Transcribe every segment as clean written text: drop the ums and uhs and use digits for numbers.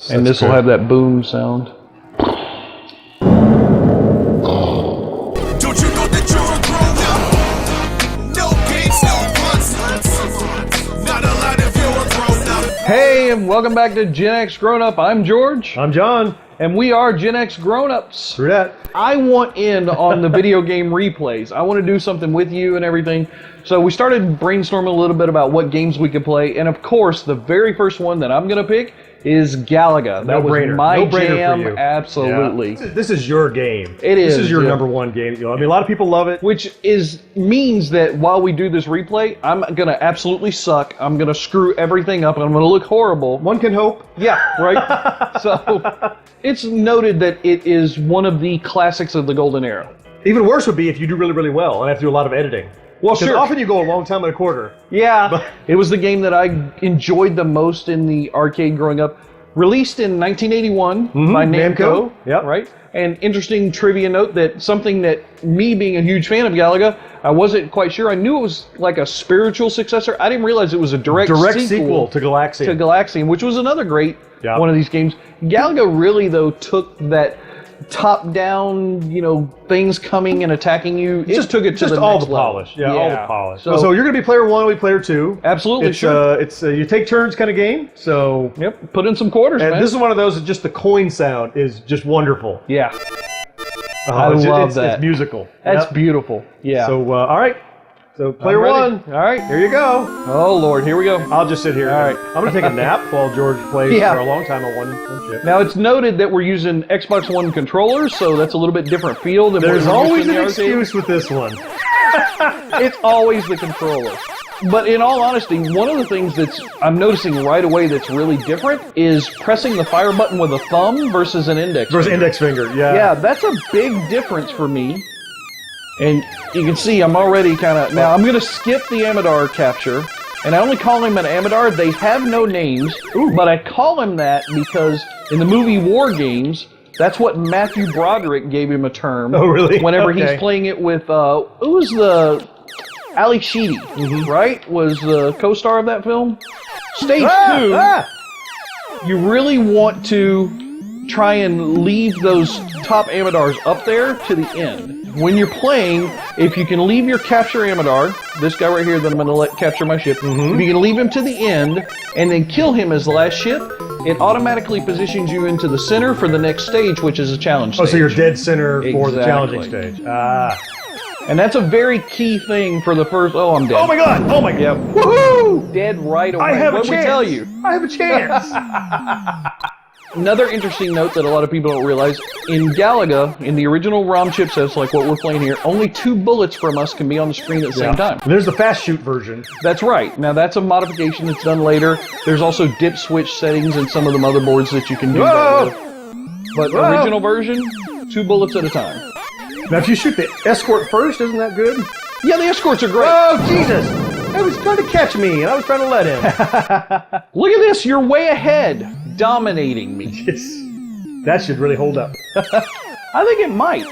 And this will have that boom sound. Don't you know that you're a grown up? No games, no puns. Not allowed if you're a grown up. Hey, and welcome back to GenXGrownUp. I'm George. I'm John. And we are GenXGrownUps. Through that. I want in on the video game replays. I want to do something with you and everything. So we started brainstorming a little bit about what games we could play. And of course, the very first one that I'm going to pick is Galaga. That was my jam. For you. Absolutely. Yeah. This is your game. It is. This is your number one game. I mean, a lot of people love it. Which means that while we do this replay, I'm going to absolutely suck. I'm going to screw everything up and I'm going to look horrible. One can hope. Yeah, right? So it's noted that it is one of the classics of the golden era. Even worse would be if you do really, really well and have to do a lot of editing. Well, because sure. often you go a long time and a quarter. Yeah, it was the game that I enjoyed the most in the arcade growing up. Released in 1981 by Namco. Yep. Right? And interesting trivia note that something that me being a huge fan of Galaga, I wasn't quite sure. I knew it was like a spiritual successor. I didn't realize it was a direct sequel to Galaxian. To Galaxian, which was another great one of these games. Galaga really, though, took that top-down, things coming and attacking you. It just took it to the next all the level. polish. Yeah, all the polish. So you're going to be player one, I'll be player two. Absolutely, sure. It's you take turns kind of game. So yep, put in some quarters, and man. this is one of those that just the coin sound is just wonderful. Yeah. I love that. It's musical. That's beautiful. Yeah. So, all right. So, player one. All right. Here you go. Oh, Lord. Here we go. I'll just sit here. All right. I'm going to take a nap while George plays for a long time on one chip. Now, it's noted that we're using Xbox One controllers, so that's a little bit different feel than There's always an arcade. excuse with this one. It's always the controller. But in all honesty, one of the things I'm noticing right away that's really different is pressing the fire button with a thumb versus an index finger. Index finger, yeah. Yeah, that's a big difference for me. And you can see I'm already kind of... Now, I'm going to skip the Amadar capture. And I only call him an Amadar. They have no names. But I call him that because in the movie War Games, that's what Matthew Broderick gave him a term. Oh, really? Whenever he's playing it with... who was the... Ali Sheedy, right? Was the co-star of that film. Stage 2, you really want to try and leave those top Amadars up there to the end. When you're playing, if you can leave your capture Amadar, this guy right here that I'm going to let capture my ship, if you can leave him to the end and then kill him as the last ship, it automatically positions you into the center for the next stage, which is a challenge stage. Oh, so you're dead center for the challenging stage. And that's a very key thing for the first... Oh, I'm dead. Oh my god! Oh my god! Yep. Woohoo! Dead right away. I have a chance. What did we tell you? I have a chance. Another interesting note that a lot of people don't realize, in Galaga, in the original ROM chipsets, like what we're playing here, only 2 bullets from us can be on the screen at the same time. And there's the fast shoot version. That's right. Now that's a modification that's done later. There's also dip switch settings in some of the motherboards that you can do that with. But the original version, 2 bullets at a time. Now, if you shoot the escort first, isn't that good? Yeah, the escorts are great. Oh, Jesus! He was trying to catch me, and I was trying to let him. Look at this. You're way ahead, dominating me. That should really hold up. I think it might.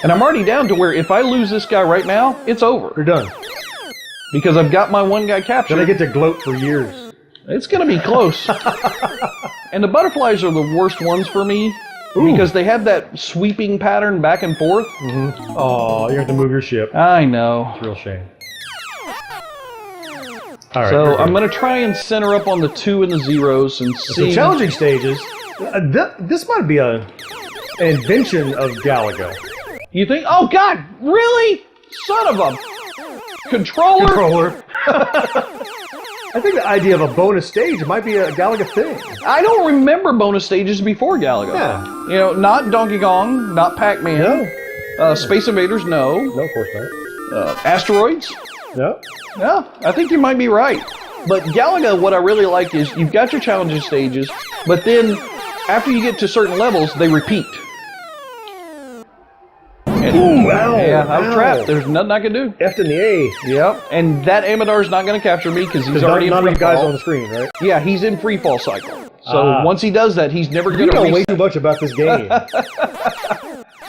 And I'm already down to where if I lose this guy right now, it's over. You're done. Because I've got my one guy captured. Then I get to gloat for years. It's going to be close. And the butterflies are the worst ones for me. Because they have that sweeping pattern back and forth. Oh, you have to move your ship. I know. It's a real shame. All right, so I'm going to try and center up on the 2 and the 0s and see. So challenging stages. This might be an invention of Galaga. You think? Oh God! Really? Son of a controller. I think the idea of a bonus stage might be a Galaga thing. I don't remember bonus stages before Galaga. Yeah. Not Donkey Kong, not Pac-Man. No. Space Invaders, no. No, of course not. Asteroids? No. No, I think you might be right. But Galaga, what I really like is you've got your challenging stages, but then after you get to certain levels, they repeat. And, yeah, I'm trapped. There's nothing I can do. F and the A. Yep. And that Amadar's not going to capture me because he's already in free fall. Guys on the screen, right? Yeah, he's in free fall cycle. So once he does that, he's never going to You know way too much about this game.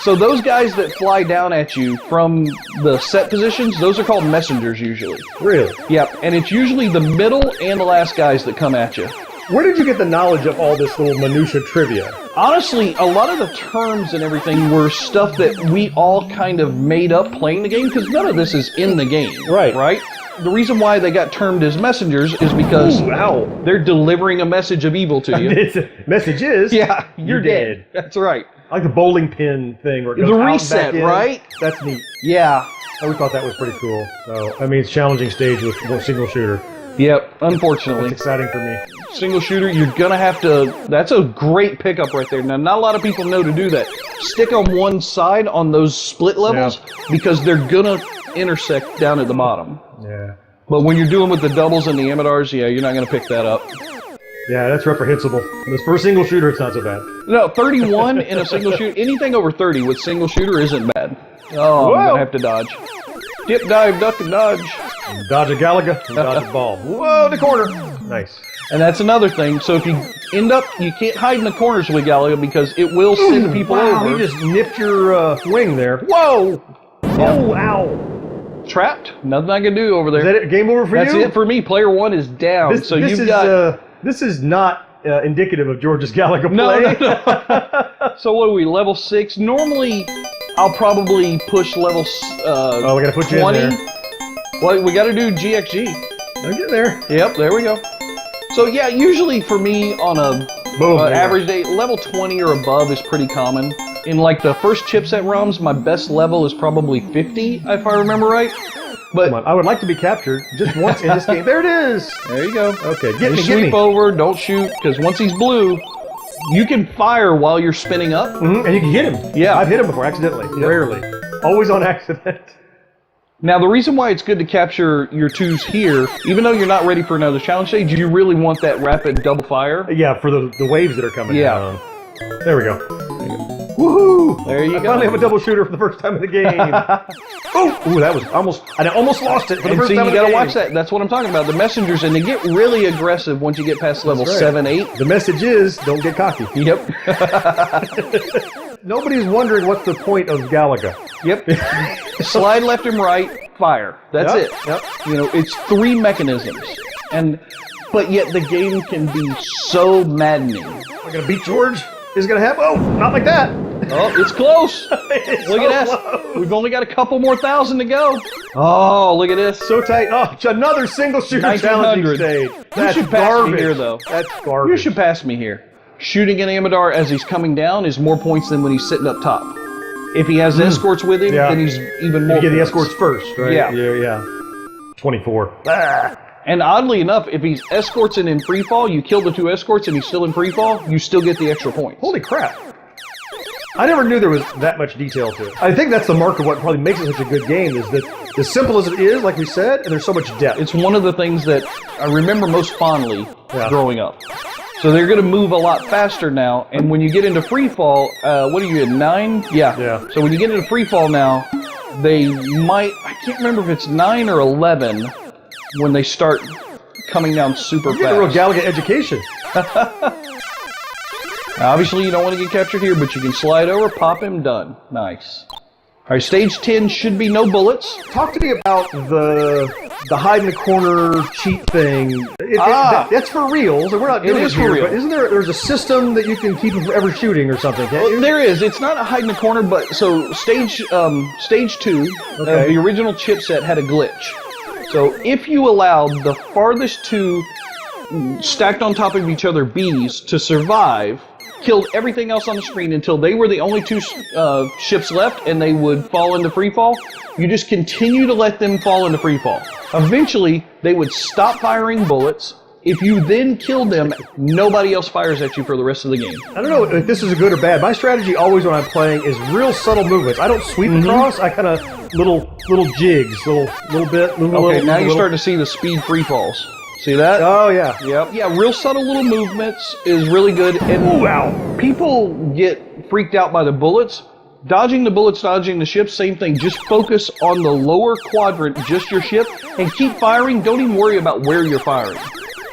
So those guys that fly down at you from the set positions, those are called messengers usually. Really? Yep. And it's usually the middle and the last guys that come at you. Where did you get the knowledge of all this little minutia trivia? Honestly, a lot of the terms and everything were stuff that we all kind of made up playing the game, because none of this is in the game. Right. Right? The reason why they got termed as messengers is because they're delivering a message of evil to you. Message is, yeah, you're dead. That's right. I like the bowling pin thing. Where it goes The out and reset, back in. right? That's neat. Yeah. I always thought that was pretty cool. So, I mean, it's challenging stage with one single shooter. Yep, unfortunately. It's exciting for me. Single shooter, you're gonna have to, that's a great pickup right there. Now, not a lot of people know to do that. Stick on one side on those split levels, because they're gonna intersect down at the bottom. Yeah. But when you're doing with the doubles and the emitars, yeah, you're not gonna pick that up. Yeah, that's reprehensible. For a single shooter, it's not so bad. No, 31 in a single shooter, anything over 30 with single shooter isn't bad. Oh, Whoa. I'm gonna have to dodge. Dip, dive, duck, and dodge. Dodge a Galaga, and dodge a ball. Whoa, the corner. Nice. And that's another thing. So if you end up, you can't hide in the corners with Galaga because it will send people over. He just nipped your wing there. Whoa! Oh, ow. Trapped. Nothing I can do over there. Is that it? Game over for That's you? it for me. Player one is down. This, so this you've is, got. this is not indicative of George's Galaga play. No. So what are we? Level 6. Normally, I'll probably push level. Oh, we gotta put you 20. in there. Well, we got to do GXG. I'll get there. Yep, there we go. So yeah, usually for me on a average day, level 20 or above is pretty common. In like the first chipset ROMs, my best level is probably 50, if I remember right. But Come on, I would like to be captured just once in this game. There it is. there you go. Okay, You get me, sweep over, don't shoot, because once he's blue, you can fire while you're spinning up. And you can hit him. Yeah. I've hit him before, accidentally. Rarely. Always on accident. Now, the reason why it's good to capture your twos here, even though you're not ready for another challenge stage, you really want that rapid double fire. Yeah, for the waves that are coming Yeah. down. There we go. Woohoo! There you I go. finally have a double shooter for the first time in the game. Ooh, that was almost. I almost lost it for the And first see, time you in the game. gotta watch that. That's what I'm talking about. The messengers, and they get really aggressive once you get past level That's right. 7, 8. The message is, don't get cocky. Yep. Nobody's wondering what's the point of Galaga. Yep. Slide left and right, fire. That's Yep, it. yep. You know, it's 3 mechanisms. But yet the game can be so maddening. We're gonna beat George? Is it gonna happen? Oh, not like that. Oh, it's close. It's Look so at this. close. We've only got a couple more thousand to go. Oh, look at this. So tight. Oh, it's another single shooter 1900. challenging stage. That's should pass me garbage. here, though. That's garbage. You should pass me here. Shooting an Amadar as he's coming down is more points than when he's sitting up top. If he has escorts with him, Yeah. then he's even more You get the points. escorts first, right? Yeah. Yeah. 24. Ah. And oddly enough, if he's escorts and in free fall, you kill the 2 escorts and he's still in free fall, you still get the extra points. Holy crap. I never knew there was that much detail to it. I think that's the mark of what probably makes it such a good game, is that as simple as it is, like we said, and there's so much depth. It's one of the things that I remember most fondly Yeah. growing up. So they're going to move a lot faster now, and when you get into free fall, what are you at, 9? Yeah. Yeah. So when you get into free fall now, they might, I can't remember if it's 9 or 11 when they start coming down super You get a real fast. Galaga education. Now, obviously, you don't want to get captured here, but you can slide over, pop him, done. Nice. All right, stage 10 should be no bullets. Talk to me about the hide in the corner cheat thing. That's for reals, and we're not doing it is for here, real. but isn't there's a system that you can keep from ever shooting or something? Can't you? There is. It's not a hide in the corner, but so stage 2 Okay. the original chipset had a glitch. So if you allowed the farthest 2 stacked on top of each other Bs to survive, killed everything else on the screen until they were the only 2 ships left and they would fall into free fall, you just continue to let them fall into free fall. Eventually, they would stop firing bullets. If you then killed them, nobody else fires at you for the rest of the game. I don't know if this is good or bad. My strategy always when I'm playing is real subtle movements. I don't sweep across. I kind of little jigs, little bit. Okay, now you're starting to see the speed free falls. See that? Oh yeah. Yep. Yeah, real subtle little movements is really good. And people get freaked out by the bullets. Dodging the bullets, dodging the ships, same thing. Just focus on the lower quadrant, just your ship, and keep firing. Don't even worry about where you're firing.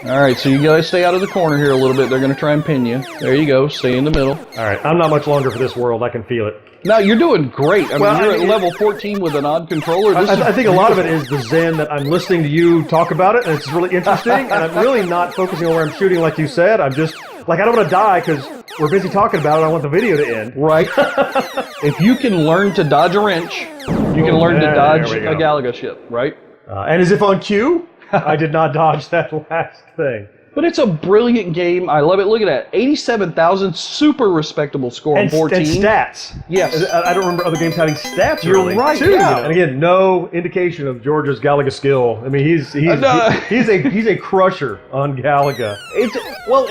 All right, so you guys stay out of the corner here a little bit. They're going to try and pin you. There you go. Stay in the middle. All right, I'm not much longer for this world. I can feel it. No, you're doing great. I mean, Well, you're I mean, at level 14 with an odd controller. I think a lot of it is the zen that I'm listening to you talk about it, and it's really interesting, and I'm really not focusing on where I'm shooting like you said. I'm just, like, I don't want to die because we're busy talking about it. I want the video to end. Right. If you can learn to dodge a wrench, you can learn to dodge a Galaga ship, right? And as if on cue, I did not dodge that last thing. But it's a brilliant game. I love it. Look at that. 87,000, super respectable score on 14. And stats. Yes. I don't remember other games having stats. You're really, right, too. yeah. And again, no indication of George's Galaga skill. I mean, he's a crusher on Galaga.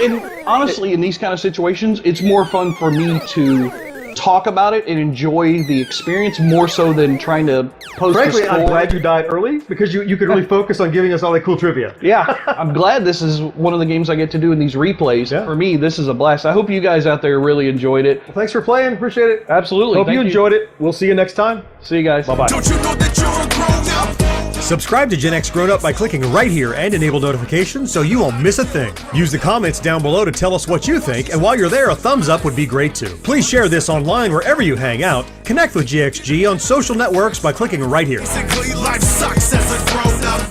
And honestly, in these kind of situations, it's more fun for me to talk about it and enjoy the experience more so than trying to post Frankly, a score. I'm glad you died early because you could really focus on giving us all that cool trivia. Yeah, I'm glad this is one of the games I get to do in these replays. Yeah. For me, this is a blast. I hope you guys out there really enjoyed it. Well, thanks for playing. Appreciate it. Absolutely. Hope you enjoyed it. We'll see you next time. See you guys. Bye-bye. Don't you know that you're a grown up? Subscribe to GenXGrownUp by clicking right here and enable notifications so you won't miss a thing. Use the comments down below to tell us what you think, and while you're there, a thumbs up would be great too. Please share this online wherever you hang out. Connect with GXG on social networks by clicking right here. Basically, life sucks as a grown up.